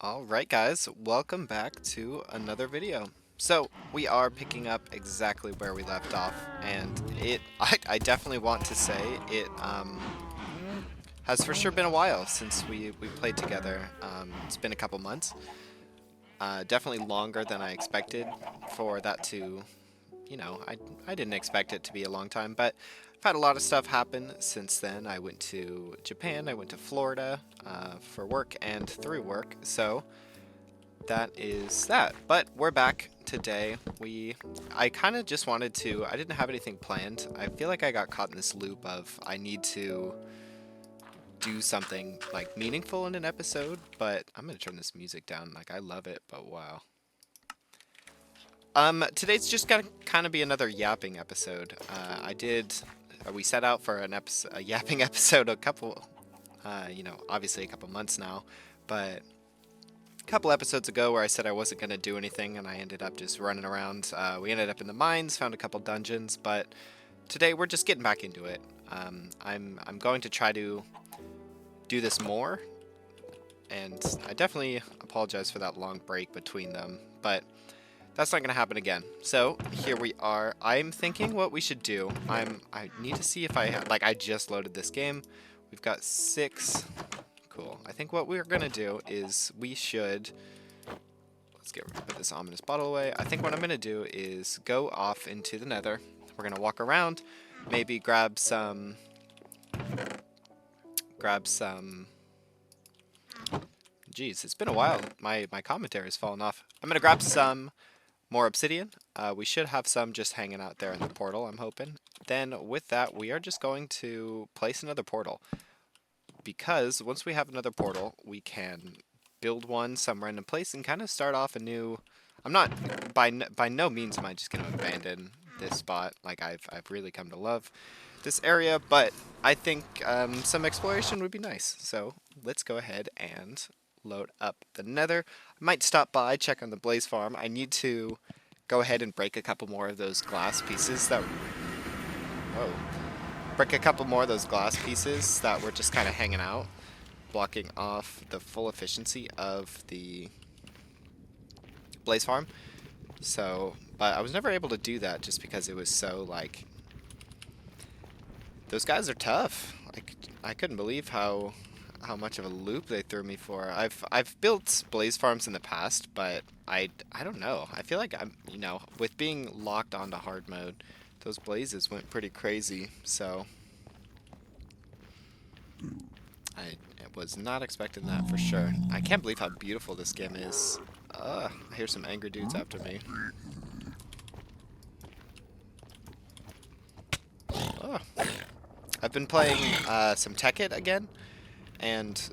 Alright guys, welcome back to another video. So, we are picking up exactly where we left off, and I definitely want to say it has for sure been a while since we played together. It's been a couple months. Definitely longer than I expected for that to, I didn't expect it to be a long time, but I've had a lot of stuff happen since then. I went to Japan, I went to Florida for work and through work, so that is that. But we're back today. I kind of just wanted to, I didn't have anything planned. I feel like I got caught in this loop of I need to do something like meaningful in an episode, but I'm gonna turn this music down. Like I love it, but wow. Today's just gonna kind of be another yapping episode. We set out for a yapping episode a couple, obviously a couple months now, but couple episodes ago where I said I wasn't going to do anything and I ended up just running around. We ended up in the mines, found a couple dungeons, but today we're just getting back into it. I'm going to try to do this more, and I definitely apologize for that long break between them, but that's not going to happen again. So here we are. I'm thinking what we should do. I need to see if I just loaded this game. We've got 6. Cool. I think what we're going to do is let's put this ominous bottle away. I think what I'm going to do is go off into the nether. We're going to walk around, maybe geez, it's been a while. My commentary's fallen off. I'm going to grab some more obsidian. We should have some just hanging out there in the portal, I'm hoping. Then with that, we are just going to place another portal, because once we have another portal, we can build one some random place and kind of start off a new. I'm not by no means am I just going to abandon this spot. Like I've really come to love this area, but I think some exploration would be nice. So let's go ahead and load up the nether. I might stop by, check on the blaze farm. I need to go ahead and break a couple more of those glass pieces that. Whoa. Break a couple more of those glass pieces that were just kind of hanging out, blocking off the full efficiency of the blaze farm. So, but I was never able to do that just because it was so like, those guys are tough. Like I couldn't believe how much of a loop they threw me for. I've built blaze farms in the past, but I don't know. I feel like I'm, with being locked onto hard mode, those blazes went pretty crazy. So I was not expecting that for sure. I can't believe how beautiful this game is. I hear some angry dudes after me. Oh. I've been playing some Tekkit again, and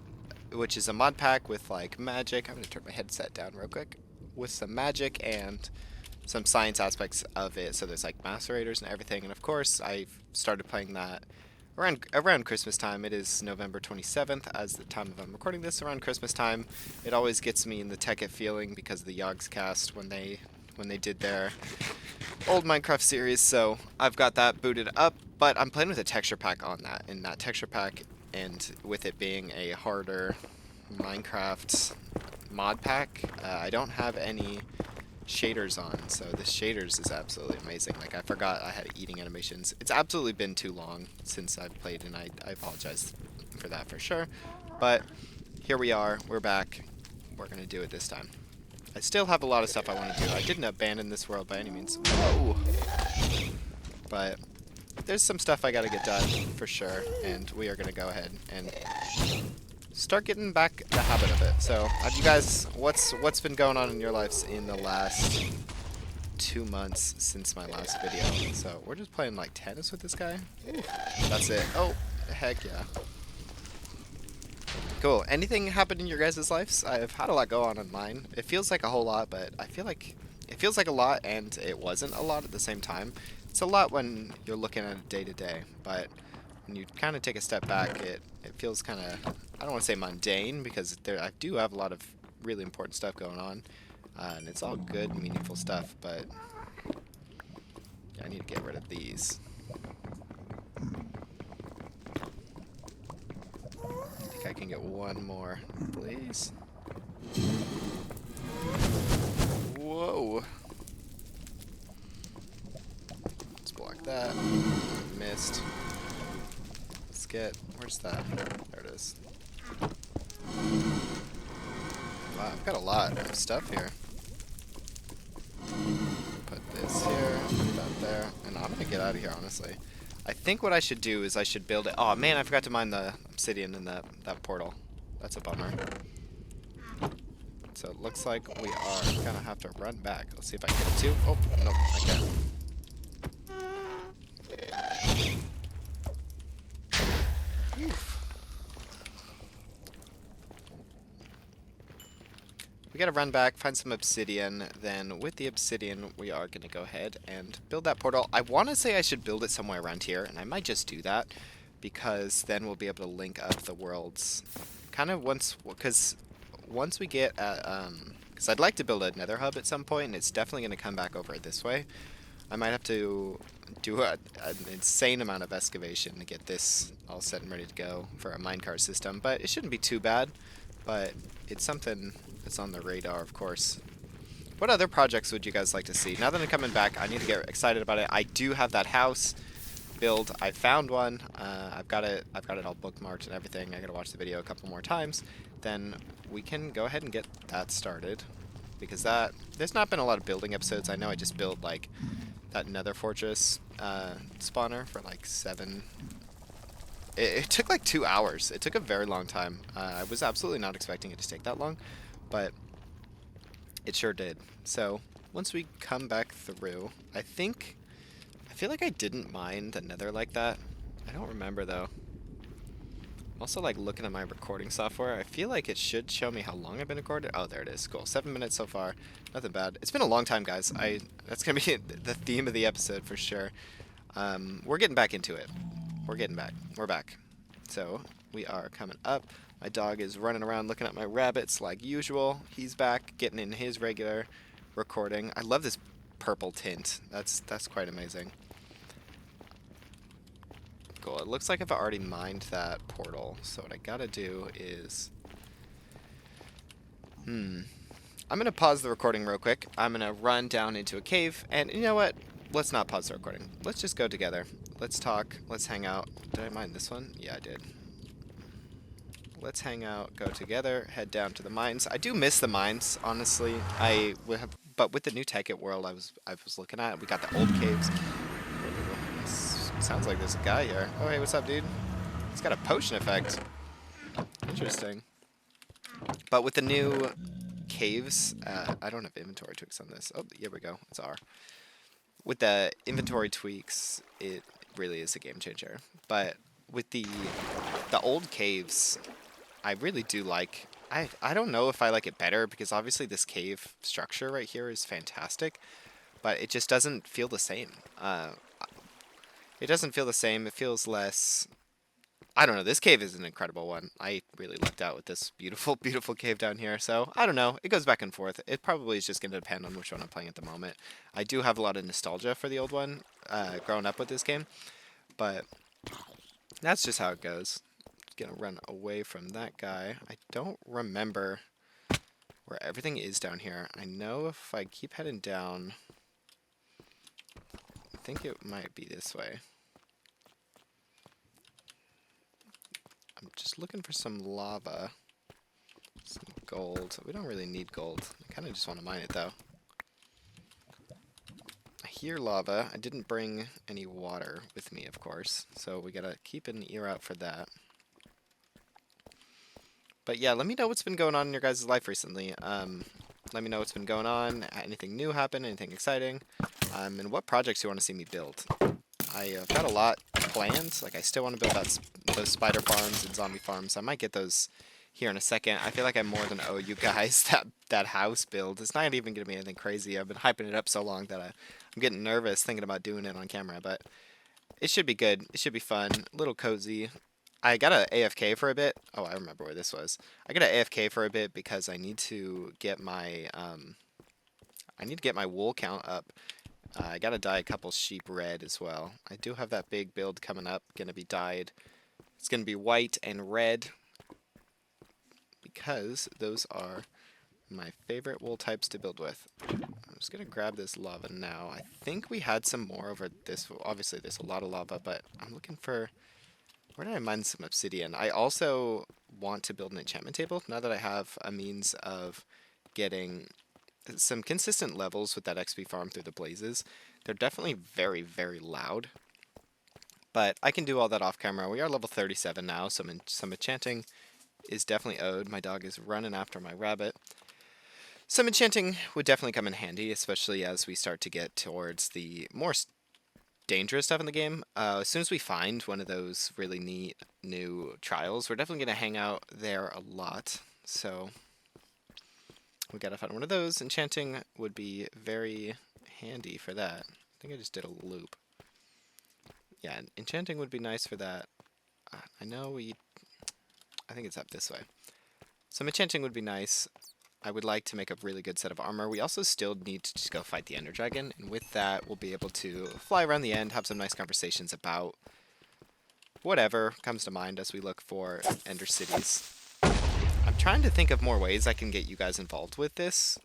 which is a mod pack with like magic. I'm gonna turn my headset down real quick. With some magic and some science aspects of it. So there's like macerators and everything. And of course, I've started playing that around Christmas time. It is November 27th as the time of I'm recording this. Around Christmas time, it always gets me in the Tekkit feeling because of the Yogscast when they did their old Minecraft series. So I've got that booted up, but I'm playing with a texture pack on that. In that texture pack, and with it being a harder Minecraft mod pack, I don't have any shaders on, so this shaders is absolutely amazing. Like I forgot I had eating animations. It's absolutely been too long since I've played, and I apologize for that for sure. But here we are, we're back. We're gonna do it this time. I still have a lot of stuff I want to do. I didn't abandon this world by any means. Whoa! But there's some stuff I gotta get done for sure, and we are gonna go ahead and start getting back the habit of it. So, you guys, what's been going on in your lives in the last 2 months since my last video? So we're just playing like tennis with this guy. Ooh, that's it. Oh, heck yeah. Cool. Anything happened in your guys' lives? I've had a lot go on in mine. It feels like a whole lot, but I feel like it feels like a lot, and it wasn't a lot at the same time. It's a lot when you're looking at it day to day, but when you kind of take a step back, it feels kind of, I don't want to say mundane, because I do have a lot of really important stuff going on, and it's all good, meaningful stuff, but yeah, I need to get rid of these. I think I can get one more, please. that. Missed. Let's get... Where's that? There it is. Wow, I've got a lot of stuff here. Put this here, put that there, and I'm gonna get out of here, honestly. I think what I should do is I should build it. Oh man, I forgot to mine the obsidian in that portal. That's a bummer. So it looks like we are gonna have to run back. Let's see if I can get it too. Oh, nope, I can't. We gotta run back, find some obsidian, then with the obsidian we are gonna go ahead and build that portal. I wanna say I should build it somewhere around here, and I might just do that, because then we'll be able to link up the worlds kind of because once we get at, because I'd like to build a nether hub at some point, and it's definitely gonna come back over this way. I might have to do an insane amount of excavation to get this all set and ready to go for a minecart system, but it shouldn't be too bad, but it's something that's on the radar, of course. What other projects would you guys like to see? Now that I'm coming back, I need to get excited about it. I do have that house build. I found one. I've got it all bookmarked and everything. I gotta watch the video a couple more times. Then we can go ahead and get that started, because there's not been a lot of building episodes. I know I just built like that nether fortress spawner for like 7. It took like 2 hours. It took a very long time. I was absolutely not expecting it to take that long, but it sure did. So once we come back through, I feel like I didn't mine the nether like that. I don't remember though. I'm also like looking at my recording software. I feel like it should show me how long I've been recording. Oh, there it is. Cool. 7 minutes so far. Nothing bad. It's been a long time, guys. That's gonna be the theme of the episode for sure. We're getting back into it. We're back. So we are coming up. My dog is running around looking at my rabbits like usual. He's back, getting in his regular recording. I love this purple tint. That's quite amazing. Cool. It looks like I've already mined that portal. So what I gotta do is... I'm gonna pause the recording real quick. I'm gonna run down into a cave, and you know what? Let's not pause the recording. Let's just go together. Let's talk. Let's hang out. Did I mine this one? Yeah, I did. Let's hang out, go together, head down to the mines. I do miss the mines, honestly. But with the new Tekkit world I was looking at, we got the old caves. Sounds like there's a guy here. Oh, hey, what's up, dude? It's got a potion effect. Interesting. But with the new caves, I don't have inventory tweaks on this. Oh, here we go. It's R. With the inventory tweaks, it really is a game changer. But with the old caves, I really do like... I don't know if I like it better, because obviously this cave structure right here is fantastic, but it just doesn't feel the same. It doesn't feel the same. It feels less... I don't know. This cave is an incredible one. I really lucked out with this beautiful, beautiful cave down here. So, I don't know. It goes back and forth. It probably is just going to depend on which one I'm playing at the moment. I do have a lot of nostalgia for the old one, growing up with this game, but that's just how it goes. Gonna run away from that guy. I don't remember where everything is down here. I know if I keep heading down, I think it might be this way. I'm just looking for some lava, some gold. We don't really need gold. I kind of just want to mine it though. I hear lava. I didn't bring any water with me, of course, so we gotta keep an ear out for that. But yeah, let me know what's been going on in your guys' life recently. Let me know what's been going on, anything new happen, anything exciting, and what projects you want to see me build. I've got a lot planned. Like, I still want to build those spider farms and zombie farms. I might get those here in a second. I feel like I more than owe you guys that house build. It's not even going to be anything crazy. I've been hyping it up so long that I'm getting nervous thinking about doing it on camera, but it should be good. It should be fun, a little cozy. I got a AFK for a bit. Oh, I remember where this was. I got a AFK for a bit because I need to get my wool count up. I gotta dye a couple sheep red as well. I do have that big build coming up, gonna be dyed. It's gonna be white and red because those are my favorite wool types to build with. I'm just gonna grab this lava now. I think we had some more over this. Obviously, there's a lot of lava, but I'm looking for... Where did I mine some obsidian? I also want to build an enchantment table now that I have a means of getting some consistent levels with that XP farm through the blazes. They're definitely very, very loud. But I can do all that off camera. We are level 37 now, so some enchanting is definitely owed. My dog is running after my rabbit. Some enchanting would definitely come in handy, especially as we start to get towards the more dangerous stuff in the game. As soon as we find one of those really neat new trials, we're definitely going to hang out there a lot. So we got to find one of those. Enchanting would be very handy for that. I think I just did a loop. Yeah, enchanting would be nice for that. I think it's up this way. Some enchanting would be nice. I would like to make a really good set of armor. We also still need to just go fight the Ender Dragon, and with that, we'll be able to fly around the end, have some nice conversations about whatever comes to mind as we look for Ender Cities. I'm trying to think of more ways I can get you guys involved with this,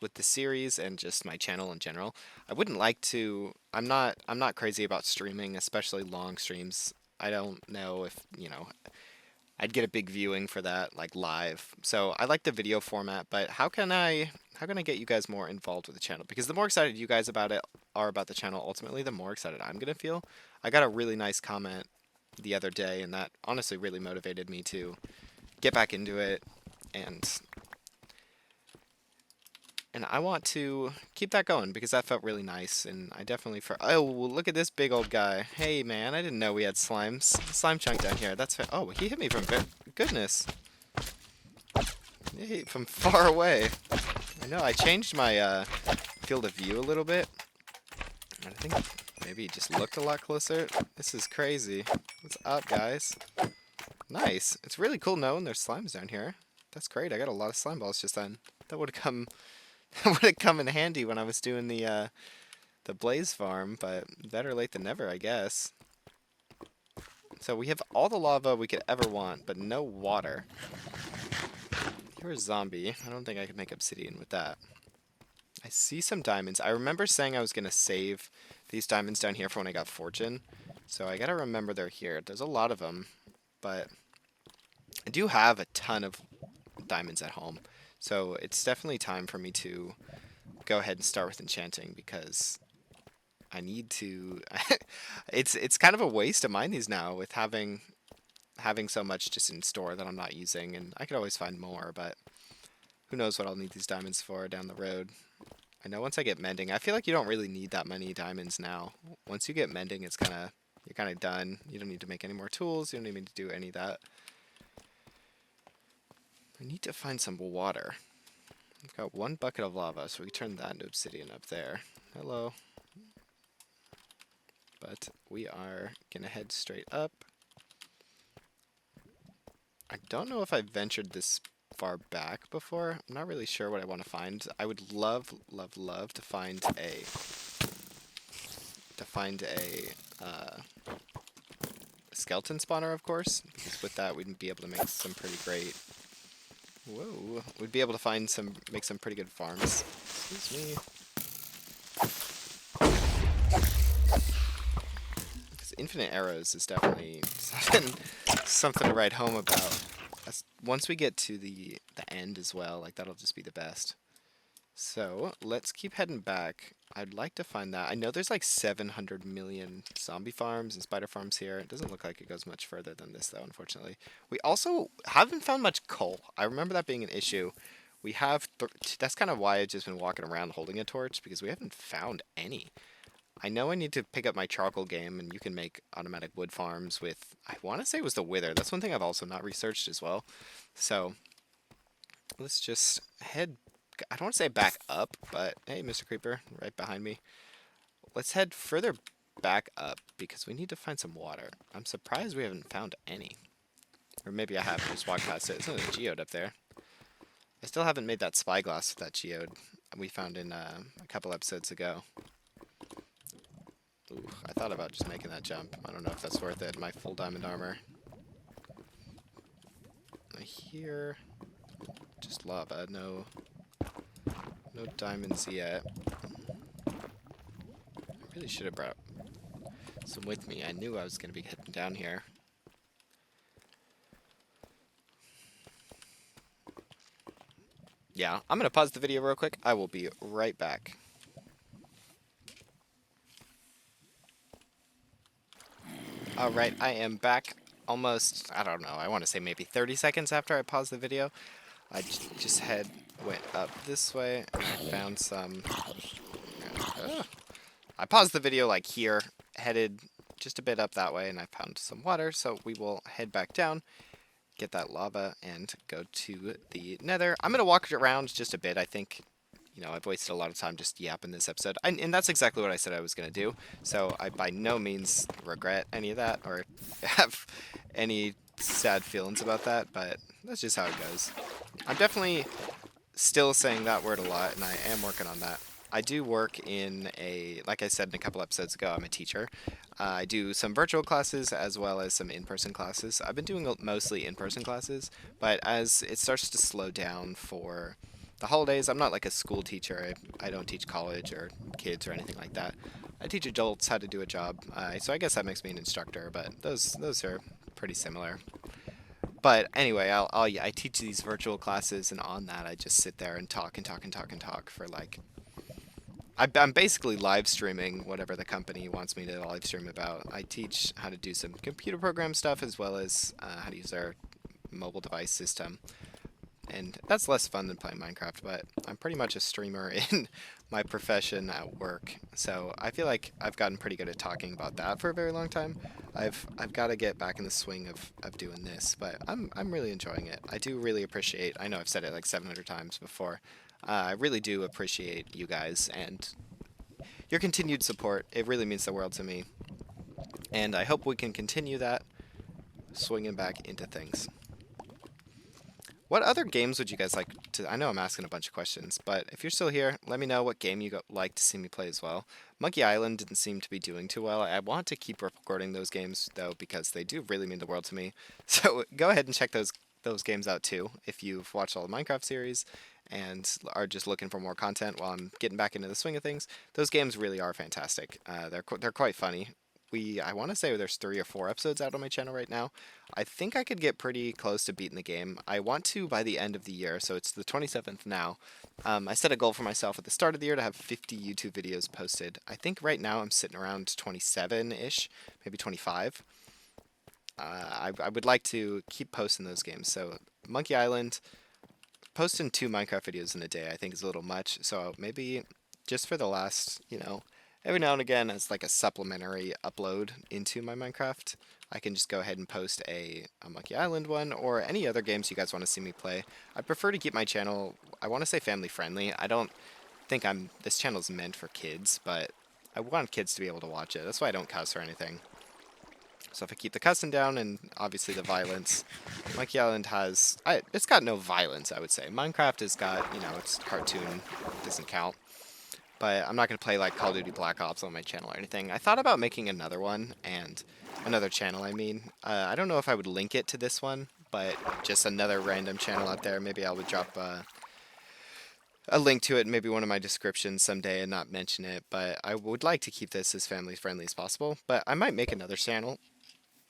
with the series, and just my channel in general. I wouldn't like to... I'm not crazy about streaming, especially long streams. I don't know if, I'd get a big viewing for that, like live. So I like the video format, but how can I get you guys more involved with the channel? Because the more excited you guys are about the channel, ultimately, the more excited I'm gonna feel. I got a really nice comment the other day, and that honestly really motivated me to get back into it, and I want to keep that going because that felt really nice, and I definitely oh, well, look at this big old guy. Hey man, I didn't know we had slime chunk down here. That's oh, he hit me from goodness. He from far away. I know I changed my field of view a little bit. I think maybe he just looked a lot closer. This is crazy. What's up, guys? Nice. It's really cool knowing there's slimes down here. That's great. I got a lot of slime balls just then. That would have come. That would have come in handy when I was doing the blaze farm, but better late than never, I guess. So we have all the lava we could ever want, but no water. You're a zombie. I don't think I could make obsidian with that. I see some diamonds. I remember saying I was going to save these diamonds down here for when I got fortune. So I got to remember they're here. There's a lot of them, but I do have a ton of diamonds at home. So it's definitely time for me to go ahead and start with enchanting because I need to... it's kind of a waste to mine these now with having so much just in store that I'm not using, and I could always find more, but who knows what I'll need these diamonds for down the road. I know once I get mending, I feel like you don't really need that many diamonds now. Once you get mending, you're kind of done. You don't need to make any more tools. You don't even need to do any of that. I need to find some water. I've got one bucket of lava, so we can turn that into obsidian up there. Hello. But we are going to head straight up. I don't know if I've ventured this far back before. I'm not really sure what I want to find. I would love, love, love to find a skeleton spawner, of course, because with that we'd be able to make some pretty great... Whoa, we'd be able to make some pretty good farms. Excuse me. Because infinite arrows is definitely something to write home about. Once we get to the end as well, like that'll just be the best. So let's keep heading back. I'd like to find that. I know there's like 700 million zombie farms and spider farms here. It doesn't look like it goes much further than this though, unfortunately. We also haven't found much coal. I remember that being an issue. We have, that's kind of why I've just been walking around holding a torch, because we haven't found any. I know I need to pick up my charcoal game, and you can make automatic wood farms with, I want to say it was the wither. That's one thing I've also not researched as well. So let's just head, I don't want to say back up, but hey, Mr. Creeper, right behind me. Let's head further back up because we need to find some water. I'm surprised we haven't found any. Or maybe I have just walked past it. There's another geode up there. I still haven't made that spyglass with that geode we found in a couple episodes ago. Ooh, I thought about just making that jump. I don't know if that's worth it. My full diamond armor. Here, just lava. No diamonds yet. Really should have brought some with me. I knew I was going to be heading down here. Yeah, I'm going to pause the video real quick. I will be right back. Alright, I am back almost, I don't know, I want to say maybe 30 seconds after I paused the video. I just went up this way, and I found some... I paused the video like here, headed just a bit up that way, and I found some water, so we will head back down, get that lava, and go to the nether. I'm going to walk around just a bit. I think, you know, I've wasted a lot of time just yapping this episode, and that's exactly what I said I was going to do, so I by no means regret any of that, or have any sad feelings about that, but that's just how it goes. I'm definitely still saying that word a lot, and I am working on that. I do work in like I said in a couple episodes ago, I'm a teacher. I do some virtual classes as well as some in-person classes. I've been doing mostly in-person classes, but as it starts to slow down for the holidays, I'm not like a school teacher. I don't teach college or kids or anything like that. I teach adults how to do a job, so I guess that makes me an instructor, but those are pretty similar. But anyway, I teach these virtual classes, and on that I just sit there and talk and talk and talk and talk for like... I'm basically live streaming whatever the company wants me to live stream about. I teach how to do some computer program stuff as well as how to use their mobile device system. And that's less fun than playing Minecraft, but I'm pretty much a streamer in my profession at work. So I feel like I've gotten pretty good at talking about that for a very long time. I've got to get back in the swing of doing this, but I'm really enjoying it. I do really appreciate, I know I've said it like 700 times before, I really do appreciate you guys and your continued support. It really means the world to me. And I hope we can continue that, swinging back into things. What other games would you guys like to... I know I'm asking a bunch of questions, but if you're still here, let me know what game you'd like to see me play as well. Monkey Island didn't seem to be doing too well. I want to keep recording those games, though, because they do really mean the world to me. So go ahead and check those games out, too, if you've watched all the Minecraft series and are just looking for more content while I'm getting back into the swing of things. Those games really are fantastic. They're quite funny. I want to say there's 3 or 4 episodes out on my channel right now. I think I could get pretty close to beating the game. I want to by the end of the year, so it's the 27th now. I set a goal for myself at the start of the year to have 50 YouTube videos posted. I think right now I'm sitting around 27-ish, maybe 25. I would like to keep posting those games. So Monkey Island, posting 2 Minecraft videos in a day I think is a little much. So maybe just for the last, you know, every now and again as like a supplementary upload into my Minecraft, I can just go ahead and post a Monkey Island one or any other games you guys want to see me play. I prefer to keep my channel, I want to say family friendly. I don't think this channel's meant for kids, but I want kids to be able to watch it. That's why I don't cuss or anything. So if I keep the cussing down and obviously the violence, Monkey Island it's got no violence, I would say. Minecraft has got, you know, it's cartoon, doesn't count. But I'm not going to play like Call of Duty Black Ops on my channel or anything. I thought about making another one, and another channel, I mean. I don't know if I would link it to this one, but just another random channel out there. Maybe I would drop a link to it in maybe one of my descriptions someday and not mention it. But I would like to keep this as family friendly as possible. But I might make another channel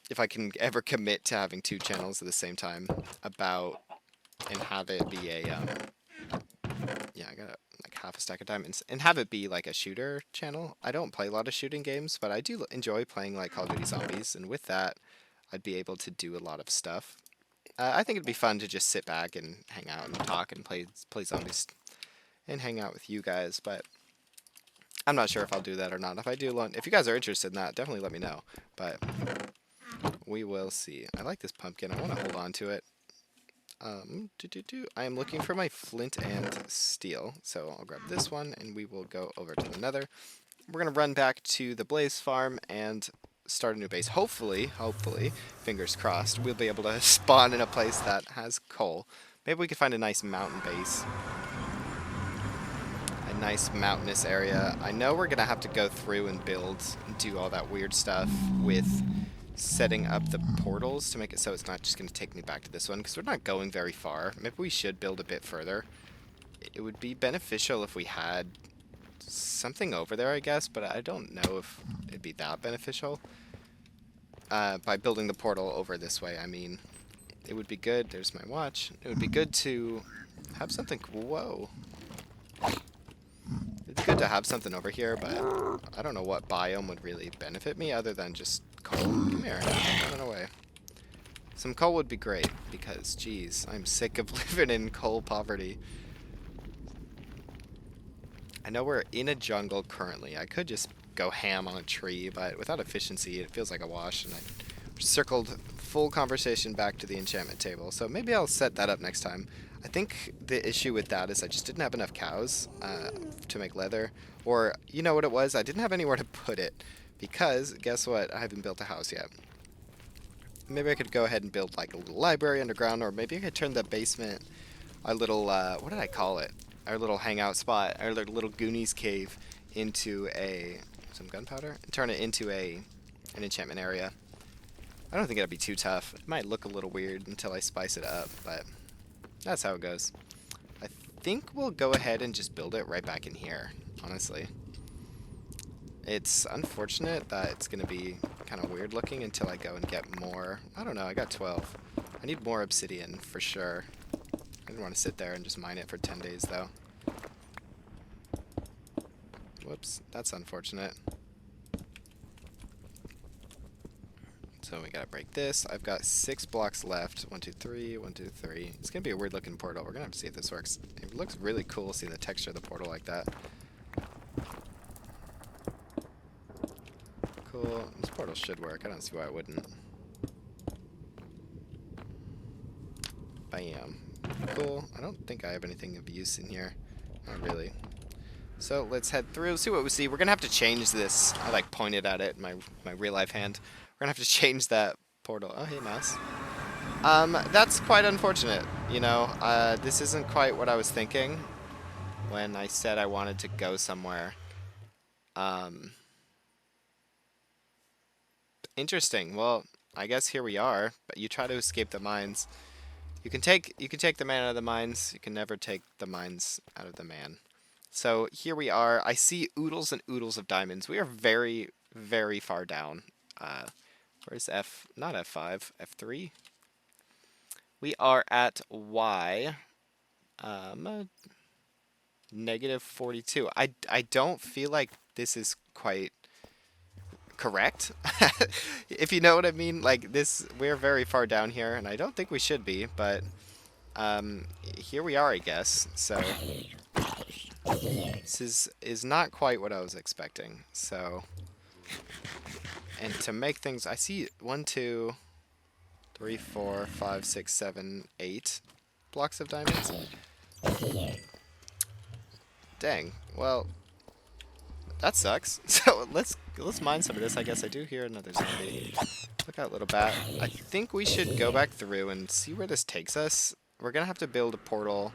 if I can ever commit to having 2 channels at the same time and have it be a yeah, I got like half a stack of diamonds, and have it be like a shooter channel. I don't play a lot of shooting games, but I do enjoy playing like Call of Duty Zombies, and with that, I'd be able to do a lot of stuff. I think it'd be fun to just sit back and hang out and talk and play zombies and hang out with you guys, but I'm not sure if I'll do that or not. If you guys are interested in that, definitely let me know, but we will see. I like this pumpkin. I want to hold on to it. I am looking for my flint and steel, so I'll grab this one and we will go over to the nether. We're going to run back to the blaze farm and start a new base. Hopefully, fingers crossed, we'll be able to spawn in a place that has coal. Maybe we could find a nice mountain base. A nice mountainous area. I know we're going to have to go through and do all that weird stuff with setting up the portals to make it so it's not just going to take me back to this one, because we're not going very far. Maybe we should build a bit further. It would be beneficial if we had something over there, I guess, but I don't know if it'd be that beneficial. By building the portal over this way, I mean, it would be good. There's my watch. It would be good to have something. Whoa. It'd be good to have something over here, but I don't know what biome would really benefit me other than just coal. Come here. Run away. Some coal would be great because, geez, I'm sick of living in coal poverty. I know we're in a jungle currently. I could just go ham on a tree, but without efficiency, it feels like a wash, and I circled full conversation back to the enchantment table. So maybe I'll set that up next time. I think the issue with that is I just didn't have enough cows to make leather. Or, you know what it was? I didn't have anywhere to put it. Because, guess what? I haven't built a house yet. Maybe I could go ahead and build like a little library underground, or maybe I could turn the basement, our little, what did I call it? Our little hangout spot, our little Goonies cave, into some gunpowder? And turn it into an enchantment area. I don't think it'd be too tough. It might look a little weird until I spice it up, but that's how it goes. I think we'll go ahead and just build it right back in here, honestly. It's unfortunate that it's going to be kind of weird looking until I go and get more. I don't know, I got 12. I need more obsidian for sure. I didn't want to sit there and just mine it for 10 days though. Whoops, that's unfortunate. So we gotta break this. I've got 6 blocks left. 1, 2, 3, 1, 2, 3. It's gonna be a weird looking portal. We're gonna have to see if this works. It looks really cool seeing the texture of the portal like that. Cool. This portal should work. I don't see why it wouldn't. Bam. Cool. I don't think I have anything of use in here. Not really. So let's head through, see what we see. We're gonna have to change this. I like pointed at it in my real life hand. We're gonna have to change that portal. Oh, hey, mouse. That's quite unfortunate. You know, this isn't quite what I was thinking when I said I wanted to go somewhere. Interesting. Well, I guess here we are. But you try to escape the mines. You can take the man out of the mines. You can never take the mines out of the man. So here we are. I see oodles and oodles of diamonds. We are very, very far down. Where's F? Not F5. F3. We are at Y. Negative 42. I don't feel like this is quite correct. If you know what I mean. Like this, we're very far down here, and I don't think we should be, but here we are, I guess. So this is not quite what I was expecting. So, and to make things, I see 1, 2, 3, 4, 5, 6, 7, 8 blocks of diamonds. Dang. Well, that sucks. So let's mine some of this. I guess I do hear another zombie. Look out, little bat. I think we should go back through and see where this takes us. We're gonna have to build a portal.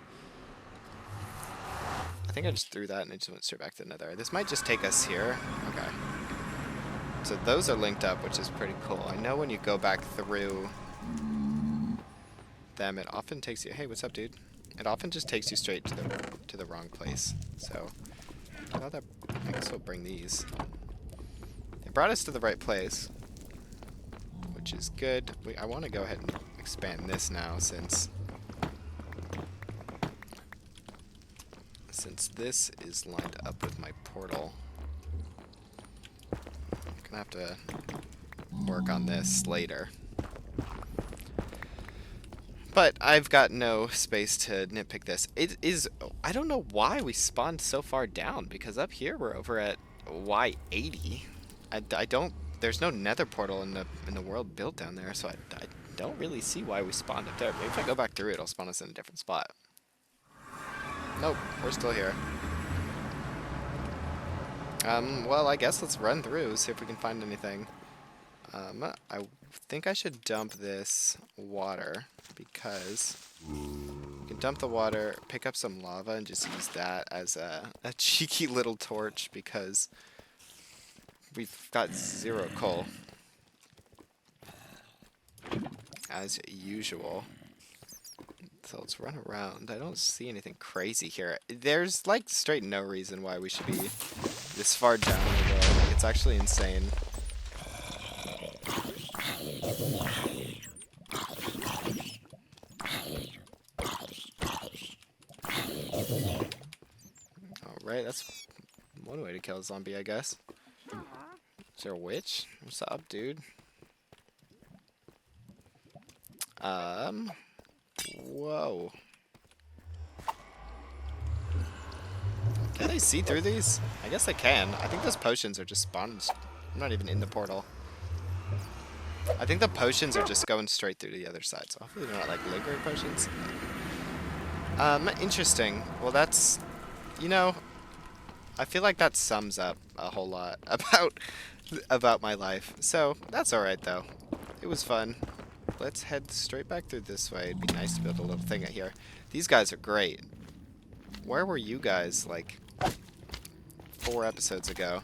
I think I just threw that and it just went straight back to the nether. This might just take us here. Okay. So those are linked up, which is pretty cool. I know when you go back through them, it often takes you. Hey, what's up, dude? It often just takes you straight to the wrong place. So, now that I guess we'll bring these. They brought us to the right place, which is good. I want to go ahead and expand this now since this is lined up with my portal. I'm gonna have to work on this later. But I've got no space to nitpick this. It is, I don't know why we spawned so far down, because up here we're over at Y80. I don't, there's no nether portal in the world built down there, so I don't really see why we spawned up there. Maybe if I go back through it, it'll spawn us in a different spot. Nope, we're still here. Well, I guess let's run through, see if we can find anything. I think I should dump this water because you can dump the water, pick up some lava, and just use that as a cheeky little torch because we've got 0 coal. As usual. So let's run around. I don't see anything crazy here. There's like straight no reason why we should be this far down in the world. Like, it's actually insane. Alright, that's one way to kill a zombie, I guess. Is there a witch? What's up, dude? Whoa. Can they see through these? I guess they can. I think those potions are just spawned. I'm not even in the portal. I think the potions are just going straight through to the other side, so hopefully they're not like lingering potions. Interesting. Well, that's, you know, I feel like that sums up a whole lot about my life. So that's all right though. It was fun. Let's head straight back through this way. It'd be nice to build a little thing out here. These guys are great. Where were you guys like 4 episodes ago?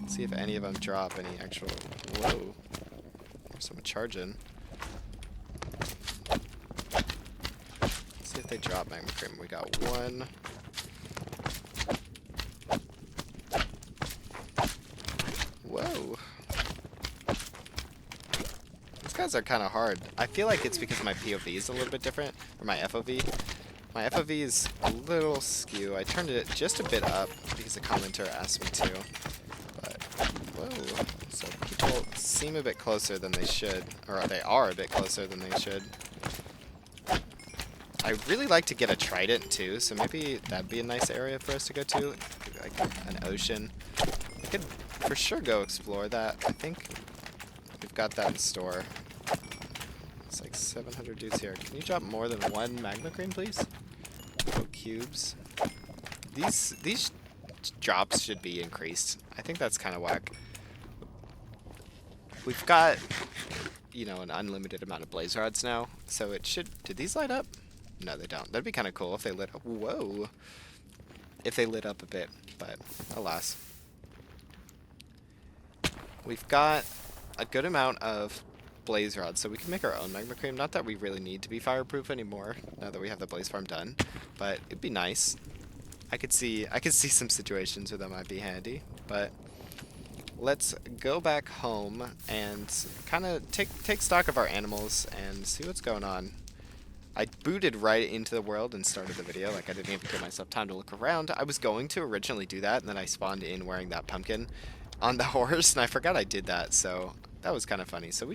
Let's see if any of them drop any actual. Whoa. There's someone charging. Let's see if they drop magma cream. We got one. Whoa. These guys are kind of hard. I feel like it's because my POV is a little bit different, or my FOV. My FOV is a little skew. I turned it just a bit up because a commenter asked me to. But, whoa. So people seem a bit closer than they should, or they are a bit closer than they should. I really like to get a trident too, so maybe that'd be a nice area for us to go to, like an ocean. I could for sure go explore that. I think we've got that in store. It's like 700 dudes here. Can you drop more than one magma cream, please? No cubes. These drops should be increased. I think that's kind of whack. We've got, you know, an unlimited amount of blaze rods now, so it should. Did these light up? No, they don't. That'd be kind of cool if they lit up. Whoa. If they lit up a bit, but alas. We've got a good amount of blaze rods, so we can make our own magma cream. Not that we really need to be fireproof anymore now that we have the blaze farm done, but it'd be nice. I could see some situations where that might be handy, but let's go back home and kind of take stock of our animals and see what's going on. I booted right into the world and started the video. Like, I didn't even give myself time to look around. I was going to originally do that, and then I spawned in wearing that pumpkin on the horse, and I forgot I did that, so that was kind of funny. So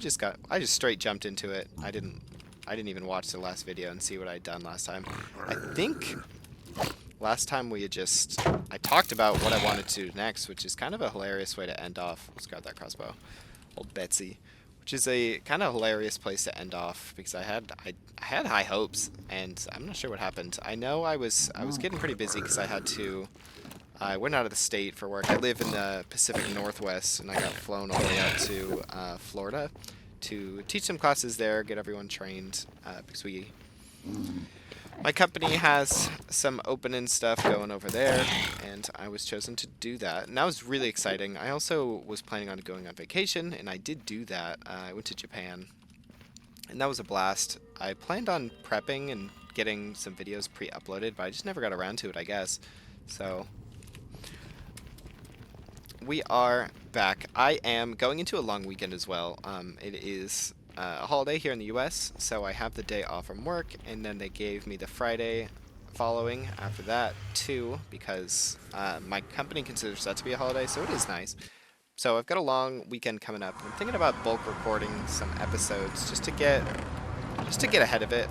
I just straight jumped into it. I didn't even watch the last video and see what I'd done last time. I think last time I talked about what I wanted to do next, which is kind of a hilarious way to end off. Let's grab that crossbow. Old Betsy. Which is a kind of hilarious place to end off because I had high hopes and I'm not sure what happened. I know I was getting pretty busy because I went out of the state for work. I live in the Pacific Northwest and I got flown all the way out to Florida to teach some classes there, get everyone trained because my company has some open-end stuff going over there, and I was chosen to do that. And that was really exciting. I also was planning on going on vacation, and I did do that. I went to Japan, and that was a blast. I planned on prepping and getting some videos pre-uploaded, but I just never got around to it, I guess. So we are back. I am going into a long weekend as well. It is a holiday here in the US, so I have the day off from work, and then they gave me the Friday following after that too, because my company considers that to be a holiday, so it is nice. So I've got a long weekend coming up. I'm thinking about bulk recording some episodes just to get ahead of it.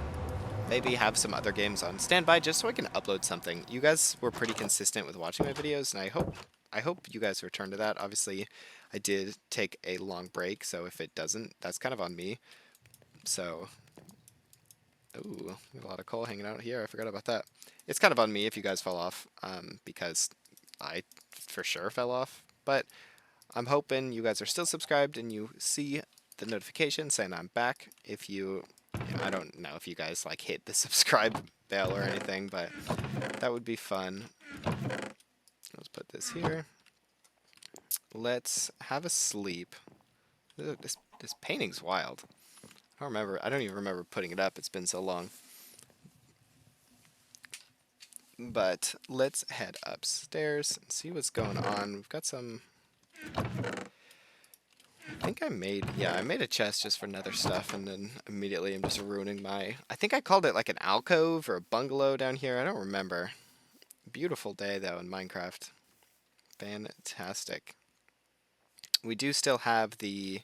Maybe have some other games on standby just so I can upload something. You guys were pretty consistent with watching my videos, and I hope you guys return to that. Obviously, I did take a long break, so if it doesn't, that's kind of on me. So, ooh, got a lot of coal hanging out here. I forgot about that. It's kind of on me if you guys fell off, because I for sure fell off. But I'm hoping you guys are still subscribed and you see the notification saying I'm back. If you know, I don't know if you guys like hit the subscribe bell or anything, but that would be fun. Let's put this here. Let's have a sleep. This painting's wild. I don't even remember putting it up. It's been so long. But let's head upstairs and see what's going on. We've got some... I think I made a chest just for nether stuff, and then immediately I'm just ruining my... I think I called it like an alcove or a bungalow down here. I don't remember. Beautiful day, though, in Minecraft. Fantastic. We do still have the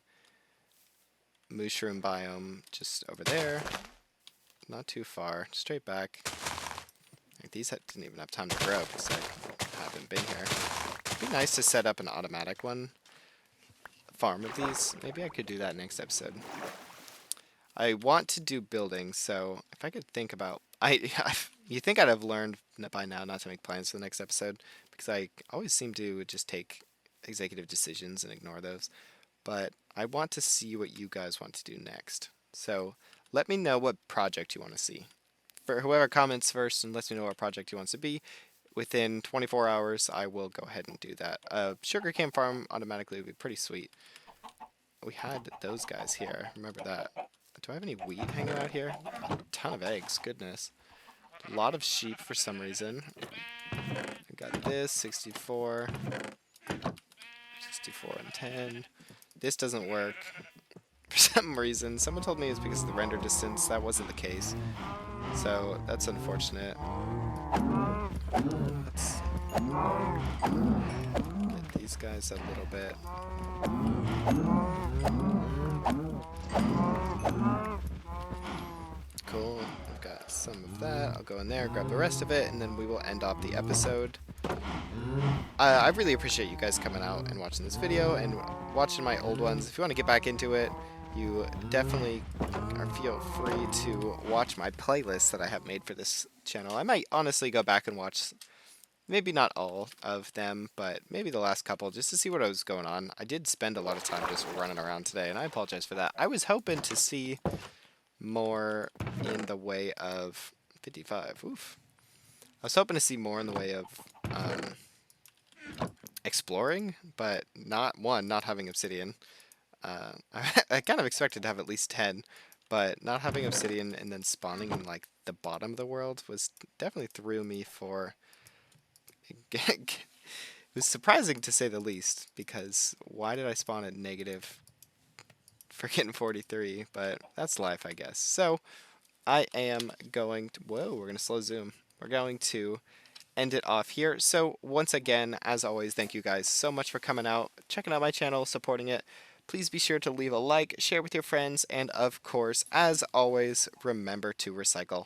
mushroom biome just over there. Not too far. Straight back. Like, these didn't even have time to grow because I haven't been here. It'd be nice to set up an automatic one. Farm of these. Maybe I could do that next episode. I want to do buildings, so if I could think about... you think I'd have learned by now not to make plans for the next episode, because I always seem to just take executive decisions and ignore those. But I want to see what you guys want to do next. So let me know what project you want to see. For whoever comments first and lets me know what project he wants to be, within 24 hours I will go ahead and do that. Sugarcane farm automatically would be pretty sweet. We had those guys here. Remember that. Do I have any wheat hanging out here? A ton of eggs. Goodness. A lot of sheep for some reason. I got this. 64. 64 and 10. This doesn't work. For some reason. Someone told me it's because of the render distance. That wasn't the case. So that's unfortunate. Let's get these guys a little bit. Cool. I've got some of that. I'll go in there, grab the rest of it, and then we will end off the episode. I really appreciate you guys coming out and watching this video and watching my old ones. If you want to get back into it, you definitely feel free to watch my playlist that I have made for this channel. I might honestly go back and watch, maybe not all of them, but maybe the last couple, just to see what was going on. I did spend a lot of time just running around today, and I apologize for that. I was hoping to see more in the way of 55. Oof. I was hoping to see more in the way of exploring, but not having obsidian. I kind of expected to have at least 10, but not having obsidian and then spawning in like the bottom of the world was definitely threw me for... It was surprising to say the least, because why did I spawn at negative freaking 43? But that's life, I guess. So I am going to... Whoa, we're going to slow zoom. We're going to end it off here. So once again, as always, thank you guys so much for coming out, checking out my channel, supporting it. Please be sure to leave a like, share with your friends, and of course, as always, remember to recycle.